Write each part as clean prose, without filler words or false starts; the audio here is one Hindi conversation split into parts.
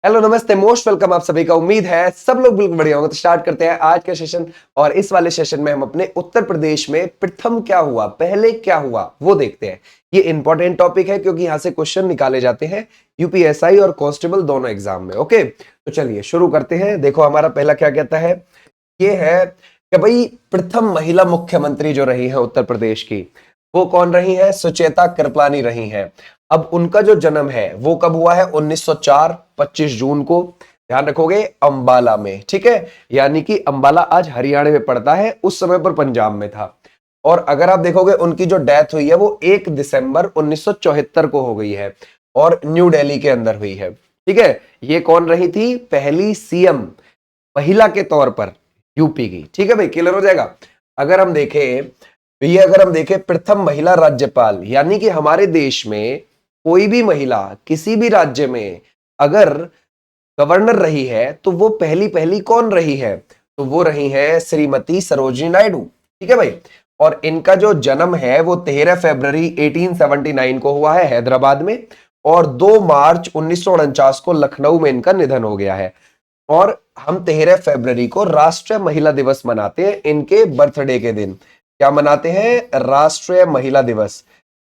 हेलो नमस्ते मोस्ट वेलकम आप सभी का। उम्मीद है सब लोग बिल्कुल बढ़िया होंगे। तो स्टार्ट करते हैं आज का सेशन। और इस वाले सेशन में हम अपने उत्तर प्रदेश में प्रथम क्या हुआ, पहले क्या हुआ वो देखते हैं। ये इंपॉर्टेंट टॉपिक है क्योंकि यहां से क्वेश्चन निकाले जाते हैं यूपीएसआई और कांस्टेबल दोनों एग्जाम में। ओके, तो चलिए शुरू करते हैं। देखो हमारा पहला क्या कहता है, ये है कि भाई प्रथम महिला मुख्यमंत्री जो रही है उत्तर प्रदेश की, वो कौन रही है? सुचेता कृपलानी रही है। अब उनका जो जन्म है वो कब हुआ है? 1904 25 जून को। ध्यान रखोगे, अंबाला में। ठीक है, यानी कि अंबाला आज हरियाणा में पड़ता है, उस समय पर पंजाब में था। और अगर आप देखोगे उनकी जो डेथ हुई है वो 1 दिसंबर 1974 को हो गई है और न्यू दिल्ली के अंदर हुई है। ठीक है, ये कौन रही थी? पहली सीएम महिला के तौर पर यूपी की। ठीक है भाई, क्लियर हो जाएगा। अगर हम देखें प्रथम महिला राज्यपाल, यानी कि हमारे देश में कोई भी महिला किसी भी राज्य में अगर गवर्नर रही है तो वो पहली पहली कौन रही है? तो वो रही है श्रीमती सरोजिनी नायडू। ठीक है भाई, और इनका जो जन्म है वो 13 फरवरी 1879 को हुआ है हैदराबाद में, और 2 मार्च 1949 को लखनऊ में इनका निधन हो गया है। और हम 13 फरवरी को राष्ट्रीय महिला दिवस मनाते हैं इनके बर्थडे के दिन। क्या मनाते हैं? राष्ट्रीय महिला दिवस।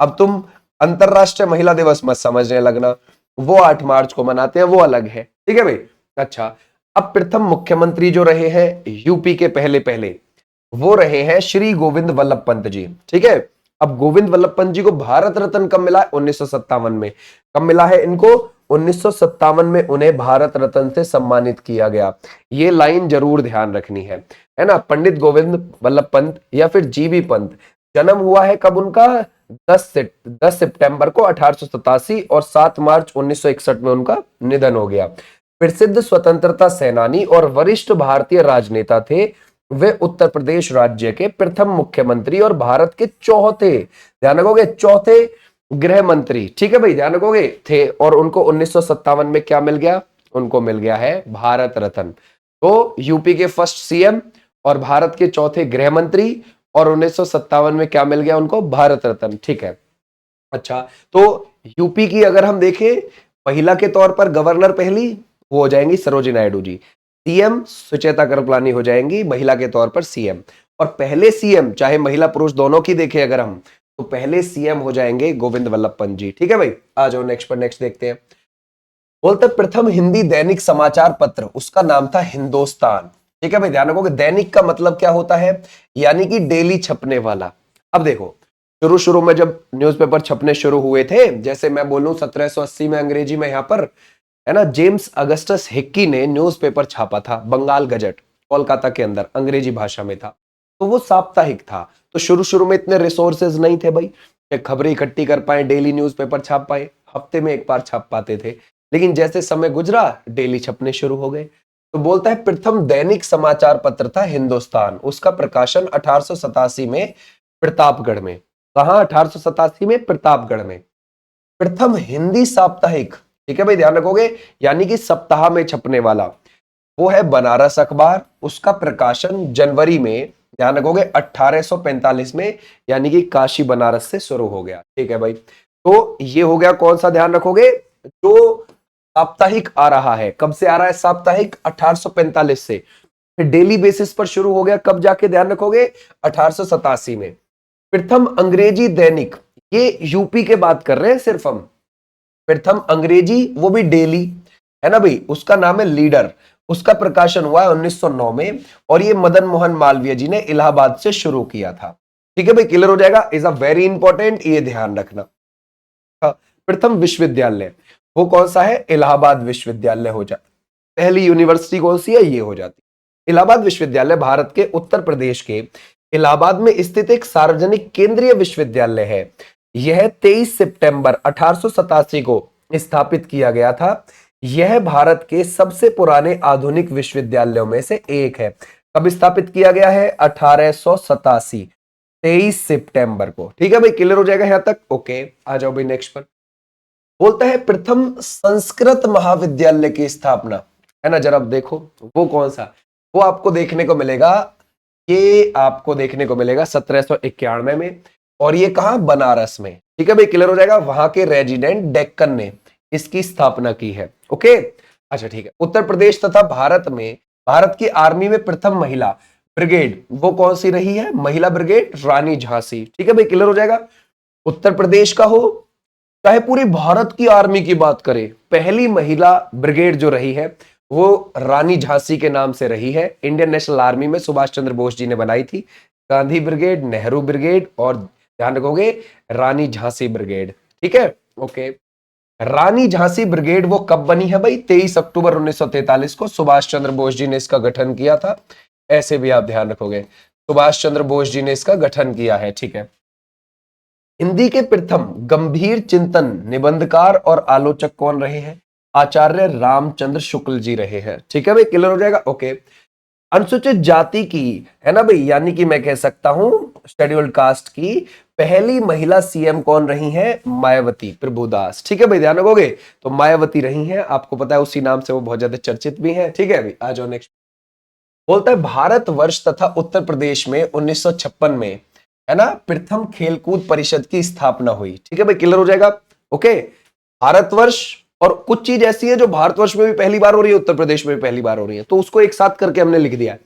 अब तुम अंतरराष्ट्रीय महिला दिवस मत समझने लगना, वो 8 मार्च को मनाते हैं, वो अलग है। ठीक है भाई। अच्छा, अब प्रथम मुख्यमंत्री जो रहे हैं यूपी के पहले पहले, वो रहे हैं श्री गोविंद वल्लभ पंत जी। ठीक है, अब गोविंद वल्लभ पंत जी को भारत रत्न कब मिला? 1957 में। कब मिला है इनको? 1957 में उन्हें भारत रत्न से सम्मानित किया गया। ये लाइन जरूर ध्यान रखनी है ना। पंडित गोविंद वल्लभ पंत या फिर जीबी पंत, जन्म हुआ है कब उनका? 10 सितंबर को 1887, और 7 मार्च 1961 में उनका निधन हो गया। प्रसिद्ध स्वतंत्रता सेनानी और वरिष्ठ भारतीय राजनेता थे। वे उत्तर प्रदेश राज्य के प्रथम मुख्यमंत्री और भारत के चौथे, ध्यान रखोगे, चौथे गृह मंत्री। ठीक है भाई, ध्यान रखोगे, थे। और उनको 1957 में क्या मिल गया? उनको मिल गया है भारत रत्न। तो यूपी के फर्स्ट सीएम और भारत के चौथे गृह मंत्री, और 1957 में क्या मिल गया उनको? भारत रत्न। ठीक है। अच्छा, तो यूपी की अगर हम देखें, महिला के तौर पर गवर्नर पहली वो हो जाएंगी सरोजिनी नायडू जी। सीएम सुचेता कृपलानी हो जाएंगी महिला के तौर पर सीएम। और पहले सीएम चाहे महिला पुरुष दोनों की देखें अगर हम, तो पहले सीएम हो जाएंगे गोविंद वल्लभ पंत जी। ठीक है भाई, आ जाओ नेक्स्ट पर। नेक्स्ट देखते हैं। बोलते प्रथम हिंदी दैनिक समाचार पत्र, उसका नाम था हिंदुस्तान। ठीक है भाई, ध्यान रखोगे दैनिक का मतलब क्या होता है? यानी कि डेली छपने वाला। अब देखो, शुरू शुरू में जब न्यूज़पेपर छपने शुरू हुए थे, जैसे मैं बोलूं 1780 में अंग्रेजी में, यहां पर है ना, जेम्स अगस्टस हिक्की ने न्यूज़पेपर छापा था, बंगाल गजट, कोलकाता के अंदर, अंग्रेजी भाषा में था। तो वो साप्ताहिक था। तो शुरू शुरू में इतने रिसोर्सेज नहीं थे भाई कि खबरें इकट्ठी कर पाए, डेली न्यूज़पेपर छाप पाए, हफ्ते में एक बार छाप पाते थे। लेकिन जैसे समय गुजरा डेली छपने शुरू हो गए। तो बोलता है प्रथम दैनिक समाचार पत्र था हिंदुस्तान। उसका प्रकाशन 1887 में प्रतापगढ़ में। कहा? 1887 में प्रतापगढ़ में। प्रथम हिंदी साप्ताहिक, ठीक है भाई, ध्यान रखोगे, यानी कि सप्ताह में छपने वाला, वो है बनारस अखबार। उसका प्रकाशन जनवरी में, ध्यान रखोगे, 1845 में, यानी कि काशी बनारस से शुरू हो गया। ठीक है भाई, तो ये हो गया कौन सा, ध्यान रखोगे, जो साप्ताहिक आ रहा है। कब से आ रहा है साप्ताहिक? 1845 से। फिर डेली बेसिस पर शुरू हो गया कब जाके? ध्यान रखोगे, 1887 में। प्रथम अंग्रेजी दैनिक, ये यूपी के बात कर रहे हैं सिर्फ हम। प्रथम अंग्रेजी, वो भी डेली, है ना भाई, उसका नाम है लीडर। उसका प्रकाशन हुआ है 1909 में, और ये मदन मोहन मालवीय जी ने इलाहाबाद से शुरू किया था। ठीक है भाई, क्लियर हो जाएगा। इज अ वेरी इंपॉर्टेंट, ये ध्यान रखना। प्रथम विश्वविद्यालय वो कौन सा है? इलाहाबाद विश्वविद्यालय हो जाता। पहली यूनिवर्सिटी कौन सी है? ये हो जाती। इलाहाबाद विश्वविद्यालय भारत के उत्तर प्रदेश के इलाहाबाद में स्थित एक सार्वजनिक केंद्रीय विश्वविद्यालय है। यह 23 सितंबर 1887 को स्थापित किया गया था। यह भारत के सबसे पुराने आधुनिक विश्वविद्यालयों में से एक है। कब स्थापित किया गया है? 1887, 23 सितंबर को। ठीक है भाई, क्लियर हो जाएगा यहां तक? ओके, आ जाओ भाई नेक्स्ट पर। बोलता है प्रथम संस्कृत महाविद्यालय की स्थापना, है ना, जरा देखो वो कौन सा। वो आपको देखने को मिलेगा, ये आपको देखने को मिलेगा 1791 में, और ये कहा? बनारस में। ठीक है भाई, क्लियर हो जाएगा। वहां के रेजिडेंट डेक्कन ने इसकी स्थापना की है। ओके, अच्छा ठीक है, उत्तर प्रदेश तथा भारत की आर्मी में प्रथम महिला ब्रिगेड वो कौन सी रही है? महिला ब्रिगेड रानी झांसी। ठीक है भाई, क्लियर हो जाएगा। उत्तर प्रदेश का हो चाहे पूरी भारत की आर्मी की बात करें, पहली महिला ब्रिगेड जो रही है वो रानी झांसी के नाम से रही है। इंडियन नेशनल आर्मी में सुभाष चंद्र बोस जी ने बनाई थी। गांधी ब्रिगेड, नेहरू ब्रिगेड और ध्यान रखोगे रानी झांसी ब्रिगेड। ठीक है, ओके। रानी झांसी ब्रिगेड वो कब बनी है भाई? 23 अक्टूबर 1943 को सुभाष चंद्र बोस जी ने इसका गठन किया था। ऐसे भी आप ध्यान रखोगे, सुभाष चंद्र बोस जी ने इसका गठन किया है। ठीक है। हिंदी के प्रथम गंभीर चिंतन निबंधकार और आलोचक कौन रहे हैं? आचार्य रामचंद्र शुक्ल जी रहे हैं। ठीक है भाई, क्लियर हो जाएगा। ओके। अनुसूचित जाति की, है ना भाई, यानी कि मैं कह सकता हूं शेड्यूल्ड कास्ट की पहली महिला सीएम कौन रही हैं? मायावती प्रभुदास। ठीक है भाई, ध्यान रखोगे। तो मायावती रही हैं, आपको पता है उसी नाम से वो बहुत ज्यादा चर्चित भी हैं। ठीक है भाई, आ जाओ नेक्स्ट। बोलता है भारतवर्ष तथा उत्तर प्रदेश में 1956 में, है ना, प्रथम खेलकूद परिषद की स्थापना हुई। ठीक है भाई, क्लियर हो जाएगा। ओके। भारतवर्ष और कुछ चीज ऐसी है जो भारतवर्ष में भी पहली बार हो रही है, उत्तर प्रदेश में भी पहली बार हो रही है, तो उसको एक साथ करके हमने लिख दिया है।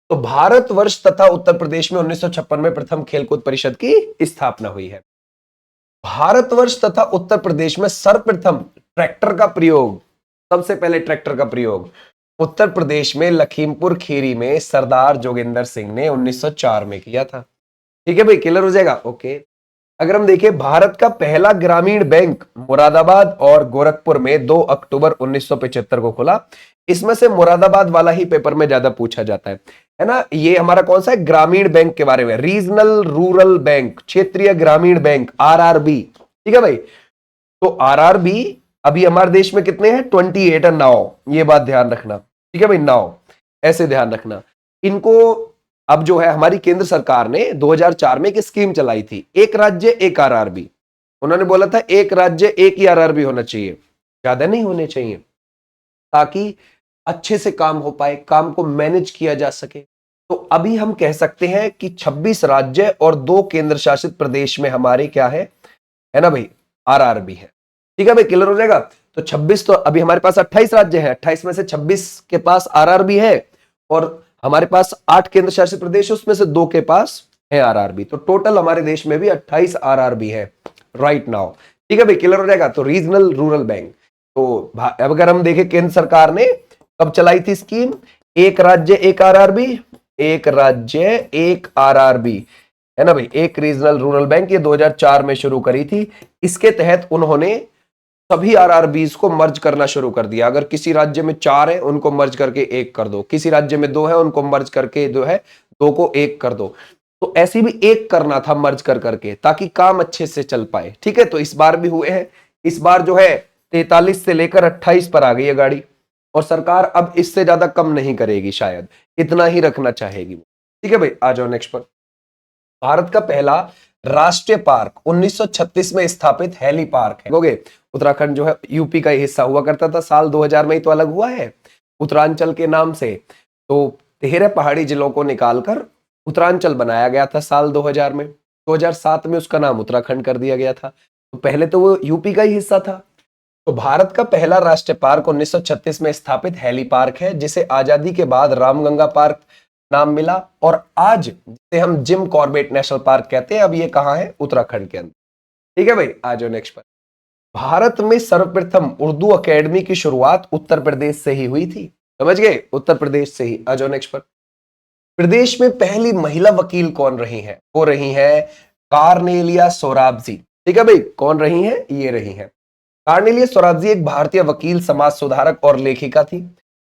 तो भारतवर्ष तथा उत्तर प्रदेश में 1956 में प्रथम खेलकूद परिषद की स्थापना हुई है। भारतवर्ष तथा उत्तर प्रदेश में सर्वप्रथम ट्रैक्टर का प्रयोग, सबसे पहले ट्रैक्टर का प्रयोग उत्तर प्रदेश में लखीमपुर खीरी में सरदार जोगिंदर सिंह ने 1904 में किया था। ठीक है भाई, क्लियर हो जाएगा। ओके। अगर हम देखें भारत का पहला ग्रामीण बैंक मुरादाबाद और गोरखपुर में 2 अक्टूबर 1975 को खुला। इसमें से मुरादाबाद वाला ही पेपर में ज्यादा पूछा जाता है ना। ये हमारा कौन सा है? ग्रामीण बैंक के बारे में, रीजनल रूरल बैंक, क्षेत्रीय ग्रामीण बैंक, आरआरबी। ठीक है भाई। तो आरआरबी अभी हमारे देश में कितने हैं? 28 है, 9। ये बात ध्यान रखना। ठीक है भाई, 9 ऐसे ध्यान रखना इनको। अब जो है हमारी केंद्र सरकार ने 2004 में एक स्कीम चलाई थी, एक राज्य एक आरआरबी। उन्होंने बोला था एक राज्य एक ही आरआरबी होना चाहिए, ज्यादा नहीं होने चाहिए, ताकि अच्छे से काम हो पाए, काम को मैनेज किया जा सके। तो अभी हम कह सकते हैं कि 26 राज्य और 2 केंद्र शासित प्रदेश में हमारे क्या है ना भाई, आरआरबी है। ठीक है भाई, क्लियर हो जाएगा। तो 26, तो अभी हमारे पास 28 राज्य है, 28 में से 26 के पास आरआरबी है और हमारे पास 8 केंद्र शासित प्रदेश, उसमें से 2 के पास है आरआरबी। तो टोटल हमारे देश में भी 28 आरआरबी है राइट नाउ। ठीक है भाई, क्लियर हो जाएगा। तो रीजनल रूरल बैंक, तो अब अगर हम देखें केंद्र सरकार ने कब चलाई थी स्कीम, एक राज्य एक आरआरबी, एक राज्य एक आरआरबी, है ना भाई, एक रीजनल रूरल बैंक, ये 2004 में शुरू करी थी। इसके तहत उन्होंने सभी आरआरबीज को मर्ज करना शुरू कर दिया। अगर किसी राज्य में 4 है उनको मर्ज करके 1 कर दो, किसी राज्य में 2 है उनको मर्ज करके 2 को 1 कर दो। तो ऐसी भी 1 करना था मर्ज कर करके, ताकि काम अच्छे से चल पाए। ठीक है, तो इस बार भी हुए हैं। इस बार जो है 43 से लेकर 28 पर आ गई है गाड़ी, और सरकार अब इससे ज्यादा कम नहीं करेगी, शायद इतना ही रखना चाहेगी। ठीक है भाई, आ जाओ नेक्स्ट पर। भारत का पहला राष्ट्रीय पार्क 1936 में स्थापित हैली पार्क है। उत्तराखंड जो है यूपी का हिस्सा हुआ करता था, साल 2000 में ही तो अलग हुआ है उत्तरांचल के नाम से। तो 13 पहाड़ी जिलों को निकालकर उत्तरांचल बनाया गया था साल 2000 में। 2007 में उसका नाम उत्तराखंड कर दिया गया था। तो पहले तो वो यूपी का ही हिस्सा था। तो भारत का पहला राष्ट्रीय पार्क 1936 में स्थापित हैली पार्क है, जिसे आजादी के बाद रामगंगा पार्क नाम मिला, और आज जिसे हम जिम कॉर्बेट नेशनल पार्क कहते हैं, अब ये कहां है? उत्तराखंड के अंदर। ठीक है भाई, आ जाओ नेक्स्ट पर। भारत में सर्वप्रथम उर्दू एकेडमी की शुरुआत उत्तर प्रदेश से ही हुई थी। समझ गए, उत्तर प्रदेश से ही। आ जाओ नेक्स्ट पर। प्रदेश में पहली महिला वकील कौन रही है? वो रही है कार्नेलिया सोराबजी। ठीक है भाई, कौन रही है? ये रही है कार्नेलिया सोराबजी। एक भारतीय वकील, समाज सुधारक और लेखिका थी।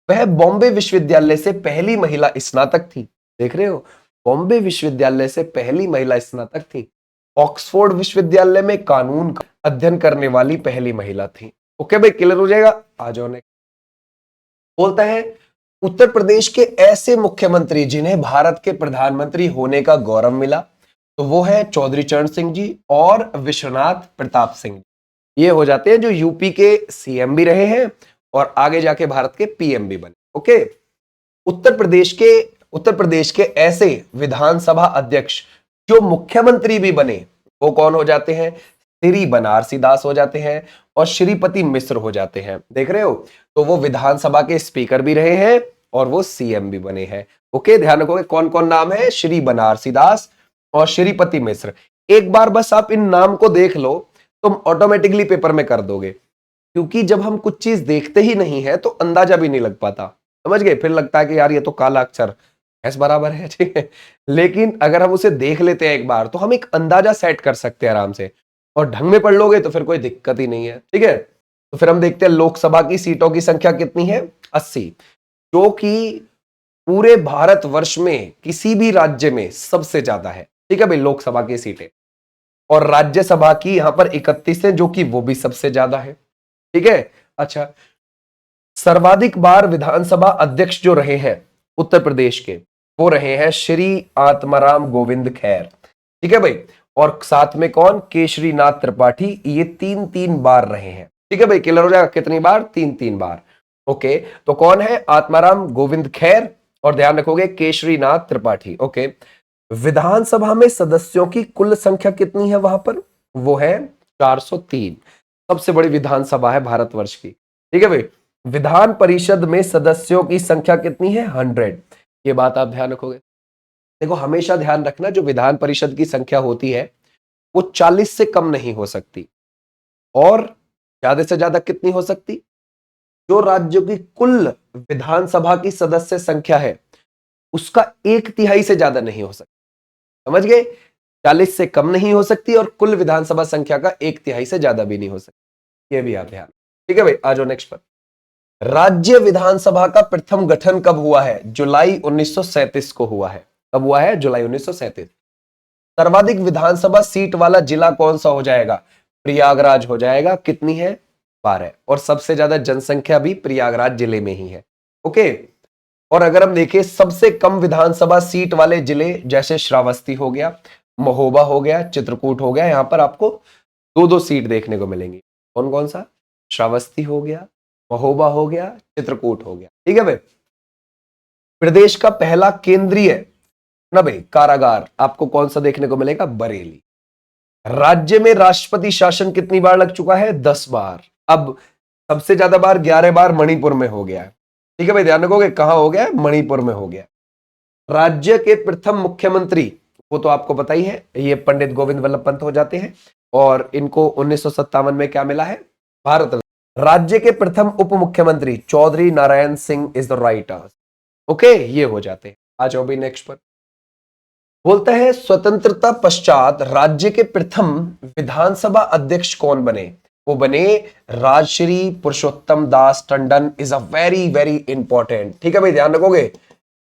वह बॉम्बे विश्वविद्यालय से पहली महिला स्नातक थी। देख रहे हो, बॉम्बे विश्वविद्यालय से पहली महिला स्नातक थी। ऑक्सफोर्ड विश्वविद्यालय में कानून का अध्ययन करने वाली पहली महिला थी। ओके भाई, क्लियर हो जाएगा। आ जाओ नेक्स्ट। बोलता है उत्तर प्रदेश के ऐसे मुख्यमंत्री जिन्हें भारत के प्रधानमंत्री होने का गौरव मिला, तो वो है चौधरी चरण सिंह जी और विश्वनाथ प्रताप सिंह। ये हो जाते हैं जो यूपी के सीएम भी रहे हैं और आगे जाके भारत के पीएम भी बने। ओके। उत्तर प्रदेश के ऐसे विधानसभा अध्यक्ष जो मुख्यमंत्री भी बने, वो कौन हो जाते हैं? श्री बनारसी दास हो जाते हैं और श्रीपति मिश्र हो जाते हैं। देख रहे हो, तो वो विधानसभा के स्पीकर भी रहे हैं और वो सीएम भी बने हैं। ओके, ध्यान रखोगे कौन कौन नाम है, श्री बनारसी दास और श्रीपति मिश्र। एक बार बस आप इन नाम को देख लो, तुम ऑटोमेटिकली पेपर में कर दोगे, क्योंकि जब हम कुछ चीज देखते ही नहीं है तो अंदाजा भी नहीं लग पाता, समझ गए। फिर लगता है कि यार ये तो काला अक्षर एस बराबर है, ठीक है, लेकिन अगर हम उसे देख लेते हैं एक बार तो हम एक अंदाजा सेट कर सकते हैं आराम से, और ढंग में पढ़ लोगे तो फिर कोई दिक्कत ही नहीं है, ठीक है। तो फिर हम देखते हैं लोकसभा की सीटों की संख्या कितनी है, 80, जो कि पूरे भारतवर्ष में किसी भी राज्य में सबसे ज्यादा है, ठीक है भाई, लोकसभा की सीटें। और राज्यसभा की यहां पर 31 है, जो कि वो भी सबसे ज्यादा है, ठीक है। अच्छा, सर्वाधिक बार विधानसभा अध्यक्ष जो रहे हैं उत्तर प्रदेश के, वो रहे हैं श्री आत्माराम गोविंद खैर, ठीक है भाई। और साथ में कौन, केशरी नाथ त्रिपाठी, ये 3-3 बार रहे हैं, ठीक है भाई। क्लियर हो जाएगा, कितनी बार, 3-3 बार। ओके, तो कौन है, आत्माराम गोविंद खैर, और ध्यान रखोगे केशरी नाथ त्रिपाठी। ओके, विधानसभा में सदस्यों की कुल संख्या कितनी है वहां पर, वो है 403, सबसे बड़ी विधानसभा है भारतवर्ष की, ठीक है भाई। विधान परिषद में सदस्यों की संख्या कितनी है, 100, ये बात आप ध्यान रखोगे। देखो हमेशा ध्यान रखना, जो विधान परिषद की संख्या होती है वो 40 से कम नहीं हो सकती, और ज्यादा से ज्यादा कितनी हो सकती, जो राज्यों की कुल विधानसभा की सदस्य संख्या है उसका 1/3 से ज्यादा नहीं हो सकती, समझ गए। 40 से कम नहीं हो सकती और कुल विधानसभा संख्या का 1/3 से ज्यादा भी नहीं हो सकती, ये भी आप ध्यान, ठीक है भाई। आ जाओ नेक्स्ट पर। राज्य विधानसभा का प्रथम गठन कब हुआ है, जुलाई 1937 को हुआ है। कब हुआ है, जुलाई 1937। सर्वाधिक विधानसभा सीट वाला जिला कौन सा हो जाएगा, प्रयागराज हो जाएगा, कितनी है, 12, और सबसे ज्यादा जनसंख्या भी प्रयागराज जिले में ही है। ओके, और अगर हम देखें सबसे कम विधानसभा सीट वाले जिले, जैसे श्रावस्ती हो गया, महोबा हो गया, चित्रकूट हो गया, यहां पर आपको 2-2 सीट देखने को मिलेंगी। कौन कौन सा, श्रावस्ती हो गया, महोबा हो गया, चित्रकूट हो गया, ठीक है भाई। प्रदेश का पहला केंद्रीय ना भाई कारागार आपको कौन सा देखने को मिलेगा, बरेली। राज्य में राष्ट्रपति शासन कितनी बार लग चुका है, 10 बार। अब सबसे ज्यादा बार 11 बार मणिपुर में हो गया है, ठीक है भाई, ध्यान रखोगे कहां हो गया, मणिपुर में हो गया। राज्य के प्रथम मुख्यमंत्री, वो तो आपको पता ही है, ये पंडित गोविंद वल्लभ पंत हो जाते हैं, और इनको 1957 में क्या मिला है, भारत रत्न। राज्य के प्रथम उप मुख्यमंत्री Chaudhary Narayan Singh is the right answer. Okay, ये हो जाते हैं। आ जाओ भी नेक्स्ट पर। बोलता है स्वतंत्रता पश्चात राज्य के प्रथम विधानसभा अध्यक्ष कौन बने, वो बने Rajshri Purushottam Das Tandon. Is a very very important, ठीक है भाई, ध्यान रखोगे,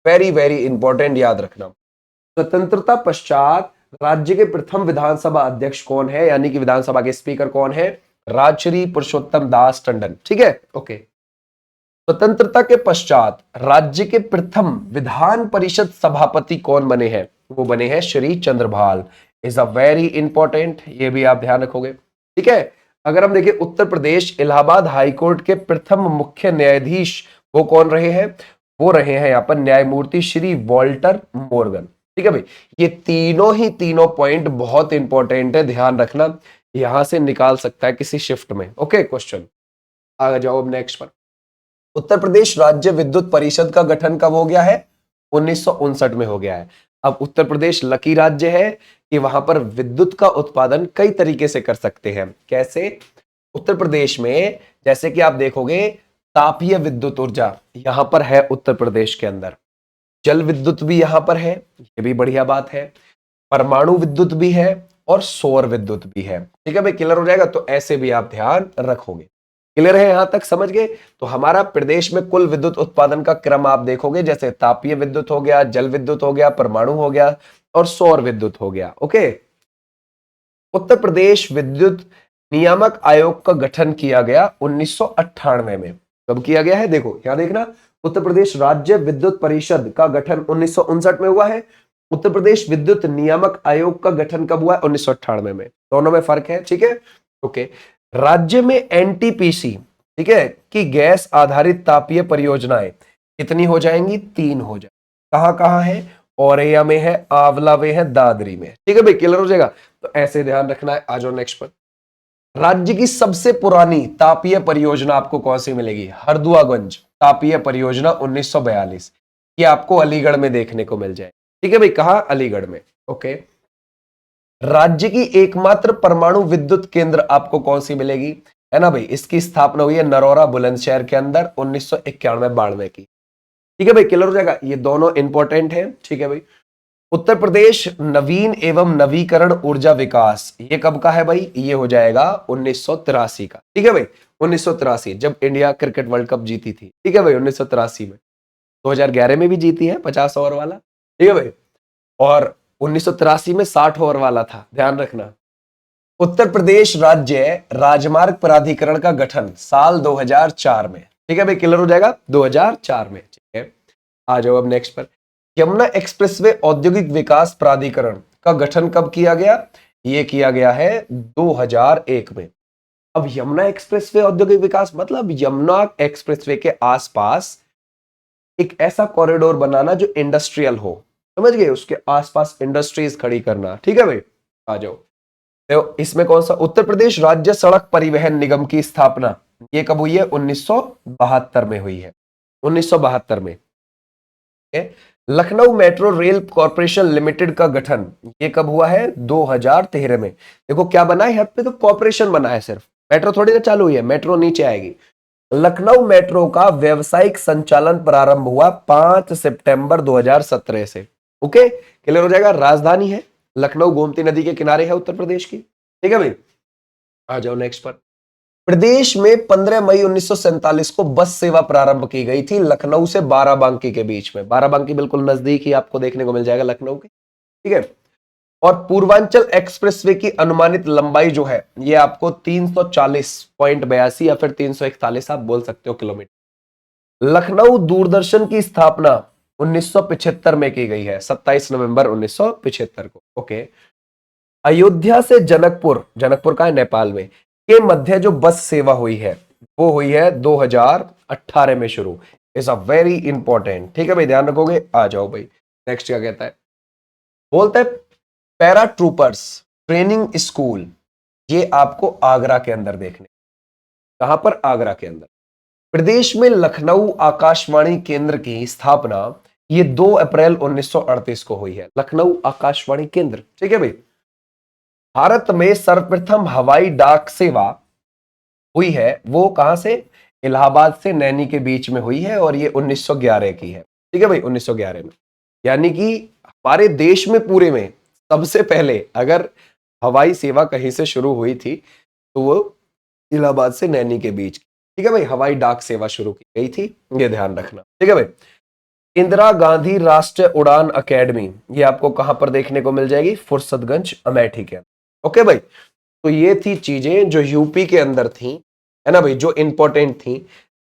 वेरी वेरी इंपॉर्टेंट, याद रखना। स्वतंत्रता पश्चात राज्य के प्रथम विधानसभा अध्यक्ष कौन है, यानी कि विधानसभा के स्पीकर कौन है, राजश्री पुरुषोत्तम दास टंडन, ठीक है। ओके, स्वतंत्रता के पश्चात राज्य के प्रथम विधान परिषद सभापति कौन बने हैं, वो बने हैं Shri Chandrabhal. Is a very important, ये भी आप ध्यान रखोगे, ठीक है। अगर हम देखें उत्तर प्रदेश इलाहाबाद हाईकोर्ट के प्रथम मुख्य न्यायाधीश वो कौन रहे हैं, वो रहे हैं यहाँ पर न्यायमूर्ति श्री वॉल्टर मोर्गन, ठीक है भाई। ये तीनों पॉइंट बहुत इंपॉर्टेंट है, ध्यान रखना, यहां से निकाल सकता है किसी शिफ्ट में। ओके, क्वेश्चन आ जाओ अब नेक्स्ट पर। उत्तर प्रदेश राज्य विद्युत परिषद का गठन कब हो गया है, 1959 में हो गया है। अब उत्तर प्रदेश लकी राज्य है कि वहां पर विद्युत का उत्पादन कई तरीके से कर सकते हैं। कैसे, उत्तर प्रदेश में जैसे कि आप देखोगे तापीय विद्युत ऊर्जा यहां पर है उत्तर प्रदेश के अंदर, जल विद्युत भी यहां पर है, ये भी बढ़िया बात है, परमाणु विद्युत भी है और सौर विद्युत भी है, ठीक है भाई, क्लियर हो जाएगा। तो ऐसे भी आप ध्यान रखोगे। क्लियर है, यहां तक समझ गए। तो हमारा प्रदेश में कुल विद्युत उत्पादन का क्रम आप देखोगे, जैसे तापीय विद्युत हो गया, जल विद्युत हो गया, परमाणु हो गया और सौर विद्युत हो गया। ओके, उत्तर प्रदेश विद्युत नियामक आयोग का गठन किया गया 1998 में। कब किया गया है, देखो यहां देखना, उत्तर प्रदेश राज्य विद्युत परिषद का गठन 1959 में हुआ है। उत्तर प्रदेश विद्युत नियामक आयोग का गठन कब हुआ है, 1998 में। दोनों में फर्क है, ठीक है। ओके, राज्य में एनटीपीसी, ठीक है, कि गैस आधारित तापीय परियोजनाएं कितनी हो जाएंगी, 3 हो जाए। कहां कहां है, औरैया में है, आंवला में है, दादरी में, ठीक है भाई, क्लियर हो जाएगा। तो ऐसे ध्यान रखना है। आ जाओ नेक्स्ट पर। राज्य की सबसे पुरानी तापीय परियोजना आपको कौन सी मिलेगी? हरदुआगंज तापीय परियोजना 1942। ये आपको अलीगढ़ में देखने को मिल जाए। ठीक है भाई, कहा? अलीगढ़ में। ओके। राज्य की एकमात्र परमाणु विद्युत केंद्र आपको कौन सी मिलेगी? है ना भाई, इसकी स्थापना हुई है नरौरा बुलंदशहर के अंदर 1991-92 की। ठीक है भाई, क्लियर हो जाएगा। ये दोनों इंपॉर्टेंट है। ठीक है भाई। उत्तर प्रदेश नवीन एवं नवीकरण ऊर्जा विकास, ये कब का है भाई? ये हो जाएगा 1983 का। ठीक है भाई, 1983 जब इंडिया क्रिकेट वर्ल्ड कप जीती थी। ठीक है भाई, 1983 में। 2011 में भी जीती है 50 ओवर वाला। ठीक है भाई, और 1983 में 60 ओवर वाला था, ध्यान रखना। उत्तर प्रदेश राज्य राजमार्ग प्राधिकरण का गठन साल 2004 में। ठीक है भाई, क्लियर हो जाएगा, 2004 में। ठीक है, आ जाओ अब नेक्स्ट पर। यमुना एक्सप्रेसवे औद्योगिक विकास प्राधिकरण का गठन कब किया गया? यह किया गया है 2001 में। अब यमुना एक्सप्रेसवे औद्योगिक विकास मतलब यमुना एक्सप्रेसवे के आसपास एक ऐसा कॉरिडोर बनाना जो इंडस्ट्रियल हो, समझ गए? उसके आसपास इंडस्ट्रीज खड़ी करना। ठीक है भाई, आ जाओ। तो इसमें कौन सा? उत्तर प्रदेश राज्य सड़क परिवहन निगम की स्थापना ये कब हुई है? 1972 में हुई है, 1972 में। Lucknow metro rail corporation limited का गठन ये कब हुआ है? 2013 में। देखो क्या बना है यहाँ पे, तो कॉर्पोरेशन बना है, सिर्फ मेट्रो थोड़ी ना चालू हुई है, मेट्रो नीचे आएगी। लखनऊ मेट्रो का व्यवसायिक संचालन प्रारंभ हुआ 5 सितंबर 2017 से। ओके, क्लियर हो जाएगा। राजधानी है लखनऊ, गोमती नदी के किनारे है उत्तर प्रदेश की। ठीक है भाई, आ जाओ नेक्स्ट पर। प्रदेश में 15 मई 1947 को बस सेवा प्रारंभ की गई थी लखनऊ से बाराबंकी के बीच में। बाराबंकी बिल्कुल नजदीक ही आपको देखने को मिल जाएगा लखनऊ के। ठीक है, और पूर्वांचल एक्सप्रेसवे की अनुमानित लंबाई जो है ये आपको 340.82 या फिर 341 आप बोल सकते हो किलोमीटर। लखनऊ दूरदर्शन की स्थापना 1975 में की गई है, 27 नवंबर 1975 को। ओके। अयोध्या से जनकपुर, जनकपुर का है नेपाल में, के मध्य जो बस सेवा हुई है वो हुई है 2018 में शुरू। Is a very important. ठीक है भाई, ध्यान रखोगे। आ जाओ भाई नेक्स्ट क्या कहता है। बोलता है पैरा ट्रूपर्स ट्रेनिंग स्कूल, ये आपको आगरा के अंदर देखने। कहां पर? आगरा के अंदर। प्रदेश में लखनऊ आकाशवाणी केंद्र की स्थापना ये 2 अप्रैल 1938 को हुई है, लखनऊ आकाशवाणी केंद्र। ठीक है भाई। भारत में सर्वप्रथम हवाई डाक सेवा हुई है वो कहां से? इलाहाबाद से नैनी के बीच में हुई है, और ये 1911 की है। ठीक है भाई, 1911 में। यानी कि हमारे देश में पूरे में सबसे पहले अगर हवाई सेवा कहीं से शुरू हुई थी तो वो इलाहाबाद से नैनी के बीच। ठीक है भाई, हवाई डाक सेवा शुरू की गई थी, ये ध्यान रखना। ठीक है भाई। इंदिरा गांधी राष्ट्रीय उड़ान अकेडमी ये आपको कहां पर देखने को मिल जाएगी? फुर्सतगंज अमेठी के अंदर। ओके भाई, तो ये थी चीजें जो यूपी के अंदर थी, है ना भाई, जो इंपॉर्टेंट थी।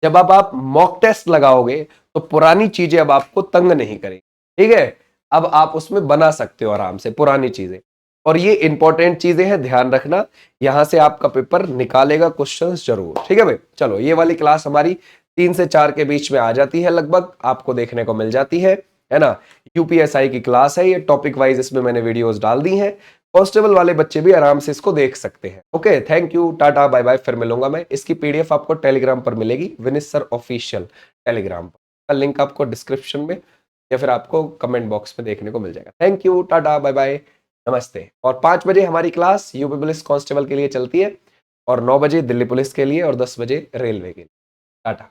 जब आप मॉक टेस्ट लगाओगे तो पुरानी चीजें अब आपको तंग नहीं करेगी। ठीक है, अब आप उसमें बना सकते हो आराम से पुरानी चीजें, और ये इंपॉर्टेंट चीजें हैं, ध्यान रखना। यहां से आपका पेपर निकालेगा क्वेश्चंस जरूर। ठीक है भाई, चलो ये वाली क्लास हमारी 3 से 4 के बीच में आ जाती है, लगभग आपको देखने को मिल जाती है ना। यूपीएसआई की क्लास है ये, टॉपिक वाइज इसमें मैंने वीडियोस डाल दी हैं। कांस्टेबल वाले बच्चे भी आराम से इसको देख सकते हैं। Okay, thank you, tata bye bye, फिर मिलूंगा मैं। इसकी पीडीएफ आपको टेलीग्राम पर मिलेगी, विनीत सर ऑफिशियल टेलीग्राम पर। लिंक आपको डिस्क्रिप्शन में या फिर आपको कमेंट बॉक्स में देखने को मिल जाएगा। Thank you, tata bye bye, नमस्ते। और 5 बजे हमारी क्लास यूपी पुलिस कांस्टेबल के लिए चलती है, और 9 बजे दिल्ली पुलिस के लिए, और 10 बजे रेलवे के लिए। टाटा।